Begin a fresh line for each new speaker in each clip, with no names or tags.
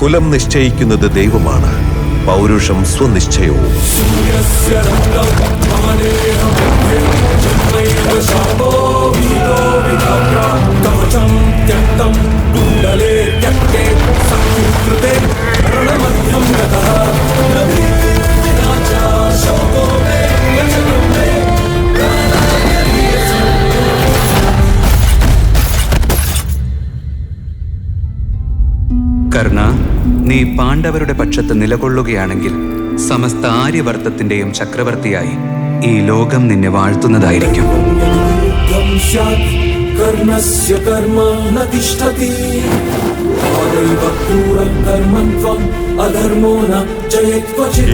കുലം നിശ്ചയിക്കുന്നത് ദൈവമാണ്, പൗരുഷം സ്വനിശ്ചയവും.
കർണ, നീ പാണ്ഡവരുടെ പക്ഷത്ത് നിലകൊള്ളുകയാണെങ്കിൽ സമസ്ത ആര്യവർത്തത്തിന്റെയും ചക്രവർത്തിയായി ഈ ലോകം നിന്നെ വാഴ്ത്തുന്നതായിരിക്കും.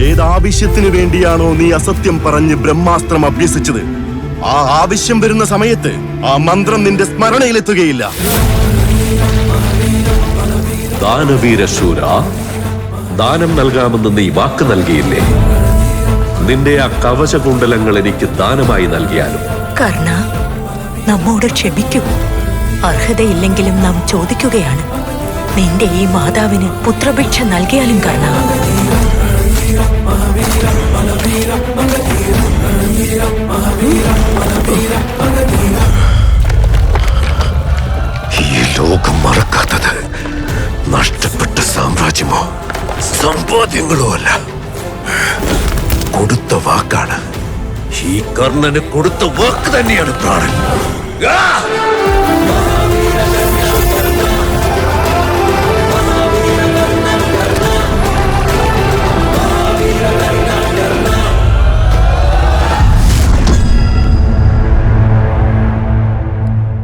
ഏതാവശ്യത്തിനു വേണ്ടിയാണോ നീ അസത്യം പറഞ്ഞ് ബ്രഹ്മാസ്ത്രം അഭ്യസിച്ചത്, ആ ആവശ്യം വരുന്ന സമയത്ത് ആ മന്ത്രം നിന്റെ സ്മരണയിലെത്തുകയില്ല.
ദാനവീരശൂര, ദാനം നൽകാമെന്ന് നീ വാക്ക് നൽകിയില്ലേ? നിന്റെ ആ കവചകുണ്ടലങ്ങൾ എനിക്ക് ദാനമായി നൽകിയാലും.
കർണ, നമ്മോട് ക്ഷമിക്കൂ. അർഹതയില്ലെങ്കിലും നാം ചോദിക്കുകയാണ്. നിന്റെ ഈ മാതാവിന് പുത്രഭിക്ഷ നൽകിയാലും കർണ.
ഈ ലോകം മറക്കാത്തത് നഷ്ടപ്പെട്ട സാമ്രാജ്യമോ സമ്പാദ്യങ്ങളോ അല്ല, കൊടുത്ത വാക്കാണ്. ഈ കർണന് കൊടുത്ത വാക്ക് തന്നെയാണ് പ്രാണൻ.